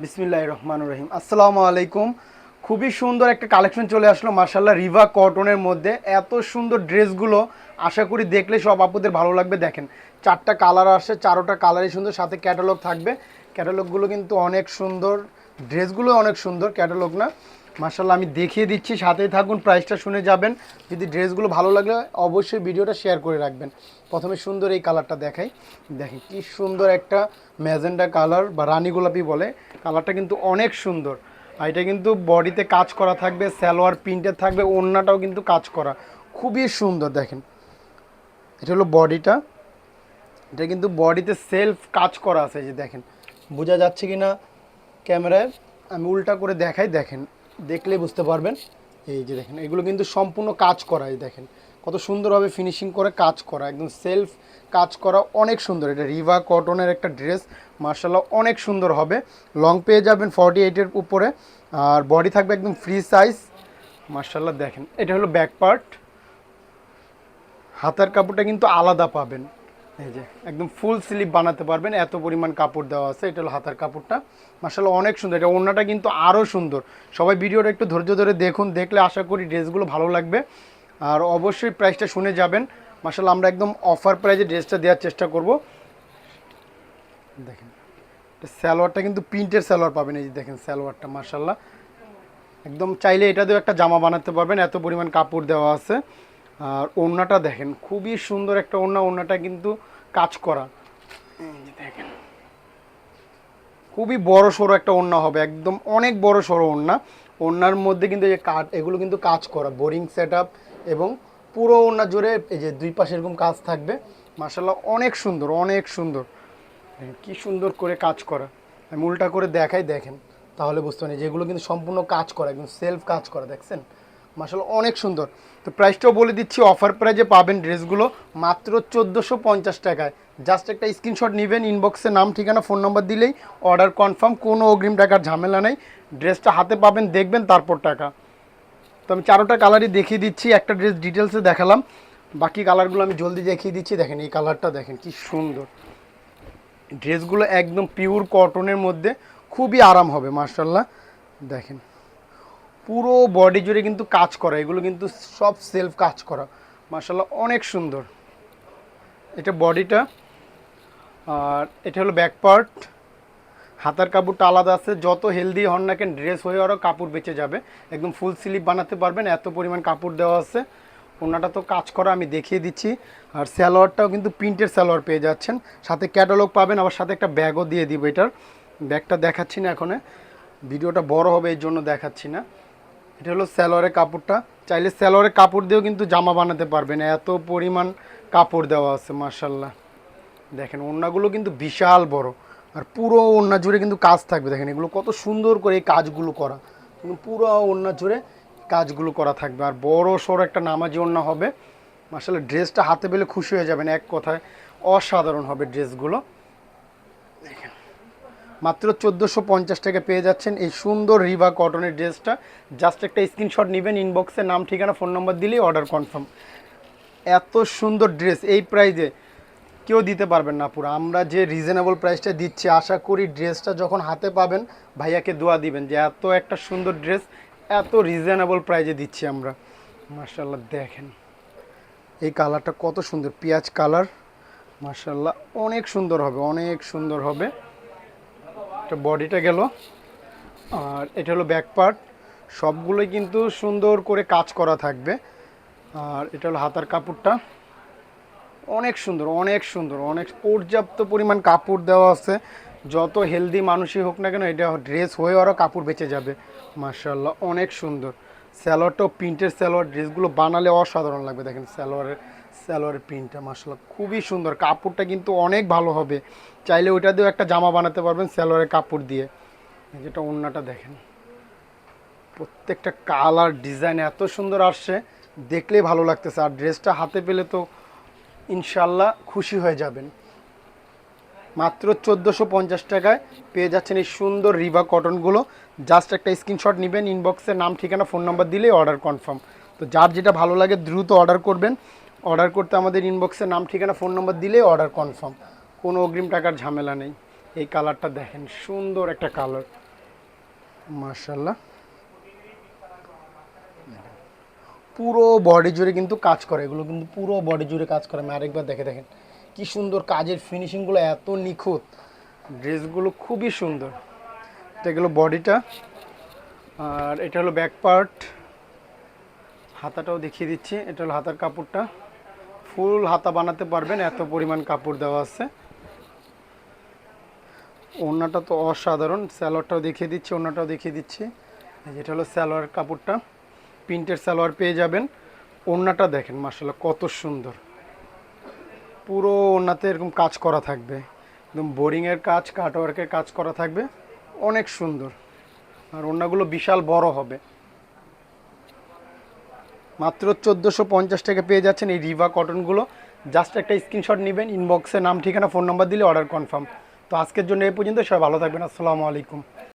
বিসমিল্লাহির রহমানির রহিম। আসসালামু আলাইকুম। খুবই সুন্দর একটা কালেকশন চলে আসলো মাশাআল্লাহ, রিভা কটনের মধ্যে এত সুন্দর ড্রেসগুলো আশা করি দেখলে সব আপুদের ভালো লাগবে। দেখেন চারটা কালার আসছে, চারোটা কালারই সুন্দর, সাথে ক্যাটালগ থাকবে। ক্যাটালগুলো কিন্তু অনেক সুন্দর, ড্রেসগুলো অনেক সুন্দর, ক্যাটালগ না মাশাআল্লাহ। আমি দেখিয়ে দিচ্ছি, সাথেই থাকুন, প্রাইসটা শুনে যাবেন। যদি ড্রেসগুলো ভালো লাগলে অবশ্যই ভিডিওটা শেয়ার করে রাখবেন। প্রথমে সুন্দর এই কালারটা দেখাই, দেখেন কি সুন্দর একটা ম্যাজেন্ডা কালার বা রানী গোলাপি বলে, কালারটা কিন্তু অনেক সুন্দর। আর এটা কিন্তু বডিতে কাজ করা থাকবে, সালোয়ার প্রিন্টের থাকবে, ওড়নাটাও কিন্তু কাজ করা, খুবই সুন্দর। দেখেন এটা হলো বডিটা, এটা কিন্তু বডিতে সেলফ কাজ করা আছে, এই যে দেখেন, বোঝা যাচ্ছে কি না ক্যামেরায়, আমি উল্টা করে দেখাই, দেখেন দেখলেই বুঝতে পারবেন। এই যে দেখেন এগুলো কিন্তু সম্পূর্ণ কাজ করা, এই দেখেন কত সুন্দরভাবে ফিনিশিং করে কাজ করা, একদম সেলফ কাজ করা, অনেক সুন্দর। এটা রিভা কটনের একটা ড্রেস, মার্শাল্লাহ অনেক সুন্দর হবে। লং পেয়ে যাবেন 48-এর উপরে, আর বডি থাকবে একদম ফ্রি সাইজ। মার্শাল্লাহ দেখেন এটা হলো ব্যাক পার্ট, হাতার কাপড়টা কিন্তু আলাদা পাবেন, এই যে একদম ফুল স্লিভ বানাতে পারবেন, এত পরিমাণ কাপড় দেওয়া আছে। এটা হলো হাতার কাপড়টা, মাশাআল্লাহ অনেক সুন্দর। এটা ওড়নাটা কিন্তু আরও সুন্দর। সবাই ভিডিওটা একটু ধৈর্য ধরে দেখুন, দেখলে আশা করি ড্রেসগুলো ভালো লাগবে। আর অবশ্যই প্রাইসটা শুনে যাবেন। মাশাআল্লাহ আমরা একদম অফার প্রাইসে ড্রেসটা দেওয়ার চেষ্টা করব। দেখেন সালোয়ারটা কিন্তু প্রিন্টের সালোয়ার পাবেন, এই যে দেখেন সালোয়ারটা মাশাআল্লাহ একদম, চাইলে এটা দিয়েও একটা জামা বানাতে পারবেন, এত পরিমাণ কাপড় দেওয়া আছে। আর ওড়নাটা দেখেন খুবই সুন্দর একটা ওড়না, ওড়নাটা কিন্তু কাজ করা, এই যে দেখেন খুবই বড় সড়ো একটা ওড়না হবে, একদম অনেক বড় সড়ো ওড়না। ওড়নার মধ্যে কিন্তু এই যে কাট, এগুলো কিন্তু কাজ করা, বোরিং সেট আপ, এবং পুরো ওড়না জুড়ে এই যে দুই পাশে এরকম কাজ থাকবে। মার্শাল্লাহ অনেক সুন্দর, অনেক সুন্দর, কি সুন্দর করে কাজ করা। আমি উল্টা করে দেখাই, দেখেন তাহলে বুঝতে পারেন যেগুলো কিন্তু সম্পূর্ণ কাজ করা, একদম সেলফ কাজ করা, দেখছেন মাশাআল্লাহ অনেক সুন্দর। তো প্রাইসটাও বলে দিচ্ছি, অফার প্রাইজে পাবেন ড্রেসগুলো মাত্র 1450 টাকায়। জাস্ট একটা স্ক্রিনশট নেবেন, ইনবক্সে নাম ঠিকানা ফোন নাম্বার দিলেই অর্ডার কনফার্ম, কোনো অগ্রিম টাকার ঝামেলা নেই। ড্রেসটা হাতে পাবেন, দেখবেন তারপর টাকা। তো আমি চারোটা কালারই দেখিয়ে দিচ্ছি, একটা ড্রেস ডিটেলসে দেখালাম, বাকি কালারগুলো আমি জলদি দেখিয়ে দিচ্ছি। দেখেন এই কালারটা দেখেন কি সুন্দর, ড্রেসগুলো একদম পিওর কটনের মধ্যে, খুবই আরাম হবে মার্শাল্লাহ। দেখেন পুরো বডি জুড়ে কিন্তু কাজ করা, এগুলো কিন্তু সব সেলফ কাজ করা, মার্শাল্লাহ অনেক সুন্দর। এটা বডিটা, আর এটা হলো ব্যাক পার্ট। হাতার কাপড়টা আলাদা আছে, যত হেলদি হন না কেন ড্রেস হয়ে আরও কাপড় বেঁচে যাবে, একদম ফুল স্লিভ বানাতে পারবেন, এত পরিমাণ কাপড় দেওয়া আছে। ওনাটা তো কাজ করা, আমি দেখিয়ে দিচ্ছি। আর সালোয়ারটাও কিন্তু প্রিন্টের সালোয়ার পেয়ে যাচ্ছেন, সাথে ক্যাটালগ পাবেন, আবার সাথে একটা ব্যাগও দিয়ে দিব। এটার ব্যাগটা দেখাচ্ছি না এখন, ভিডিওটা বড় হবে এই জন্য দেখাচ্ছি না। এটা হলো সালোয়ারের কাপড়টা, চাইলে সালোয়ারের কাপড় দিয়েও কিন্তু জামা বানাতে পারবেন, এত পরিমাণ কাপড় দেওয়া আছে মার্শাল্লাহ। দেখেন ওড়নাগুলো কিন্তু বিশাল বড়, আর পুরো ওড়না জুড়ে কিন্তু কাজ থাকবে। দেখেন এগুলো কত সুন্দর করে এই কাজগুলো করা, পুরো ওড়না জুড়ে কাজগুলো করা থাকবে, আর বড় সড়ো একটা নামাজি ওড়না হবে। মার্শাল্লাহ ড্রেসটা হাতে পেলে খুশি হয়ে যাবেন, এক কথায় অসাধারণ হবে ড্রেসগুলো। দেখেন মাত্র 1450 টাকা পেয়ে যাচ্ছেন এই সুন্দর রিভা কটনের ড্রেসটা। জাস্ট একটা স্ক্রিনশট নেবেন, ইনবক্সে নাম ঠিকানা ফোন নাম্বার দিলেই অর্ডার কনফার্ম। এত সুন্দর ড্রেস এই প্রাইজে কেউ দিতে পারবেন না পুরো, আমরা যে রিজনেবল প্রাইসটা দিচ্ছি, আশা করি ড্রেসটা যখন হাতে পাবেন ভাইয়াকে দোয়া দিবেন যে এত একটা সুন্দর ড্রেস এত রিজনেবল প্রাইজে দিচ্ছি আমরা। মার্শাল্লাহ দেখেন এই কালারটা কত সুন্দর, পেঁয়াজ কালার, মার্শাল্লাহ অনেক সুন্দর হবে, অনেক সুন্দর হবে। এটা বডিটা গেল, আর এটা হলো ব্যাক পার্ট, সবগুলোই কিন্তু সুন্দর করে কাজ করা থাকবে। আর এটা হলো হাতার কাপড়টা, অনেক সুন্দর, অনেক সুন্দর, অনেক পর্যাপ্ত পরিমাণ কাপড় দেওয়া আছে। যত হেলদি মানুষই হোক না কেন এটা ড্রেস হয়ে আরও কাপড় বেঁচে যাবে। মার্শাল্লাহ অনেক সুন্দর। স্যালোয়ারটাও প্রিন্টের স্যালোয়ার, ড্রেসগুলো বানালে অসাধারণ লাগবে। দেখেন স্যালোয়ারের প্রিন্টটা মার্শাল্লাহ খুবই সুন্দর, কাপড়টা কিন্তু অনেক ভালো হবে, চাইলে ওইটা দিয়েও একটা জামা বানাতে পারবেন স্যালোয়ারের কাপড় দিয়ে। যেটা ওড়নাটা দেখেন, প্রত্যেকটা কালার ডিজাইন এত সুন্দর আসছে, দেখলেই ভালো লাগতেছে। আর ড্রেসটা হাতে পেলে তো ইনশাল্লাহ খুশি হয়ে যাবেন। মাত্র 1450 টাকায় পেয়ে যাচ্ছেন এই সুন্দর রিভা কটনগুলো। জাস্ট একটা স্ক্রিনশট নেবেন, ইনবক্সে নাম ঠিকানা ফোন নাম্বার দিলেই অর্ডার কনফার্ম। তো যার যেটা ভালো লাগে দ্রুত অর্ডার করবেন। অর্ডার করতে আমাদের ইনবক্সে নাম ঠিকানা ফোন নাম্বার দিলেই অর্ডার কনফার্ম, কোনো অগ্রিম টাকার ঝামেলা নেই। এই কালারটা দেখেন সুন্দর একটা কালার, মাশাআল্লাহ, পুরো বডি জুড়ে কিন্তু কাজ করে, এগুলো কিন্তু পুরো বডি জুড়ে কাজ করে। আমি আরেকবার দেখে দেখেন কি সুন্দর কাজের ফিনিশিংগুলো, এত নিখুঁত, ড্রেসগুলো খুবই সুন্দর। এটা গেলো বডিটা, আর এটা হলো ব্যাক পার্ট। হাতাটাও দেখিয়ে দিচ্ছি, এটা হলো হাতার কাপড়টা, ফুল হাতা বানাতে পারবেন, এত পরিমাণ কাপড় দেওয়া আছে। ওড়নাটা তো অসাধারণ, স্যালোয়ারটাও দেখিয়ে দিচ্ছি, ওড়নাটাও দেখিয়ে দিচ্ছি। যেটা হলো সালোয়ার কাপড়টা, প্রিন্টের সালোয়ার পেয়ে যাবেন। ওড়নাটা দেখেন মাশাআল্লাহ কত সুন্দর, পুরো ওড়নাতে এরকম কাজ করা থাকবে, একদম বোরিংয়ের কাজ, কাটওয়ার্কের কাজ করা থাকবে, অনেক সুন্দর। আর ওড়নাগুলো বিশাল বড় হবে। মাত্র 1450 টাকা পেয়ে যাচ্ছেন এই রিভা কটনগুলো। জাস্ট একটা স্ক্রিনশট নেবেন, ইনবক্সে নাম ঠিকানা ফোন নাম্বার দিলে অর্ডার কনফার্ম। তো আজকের জন্য এই পর্যন্ত, সবাই ভালো থাকবেন, আসসালামু আলাইকুম।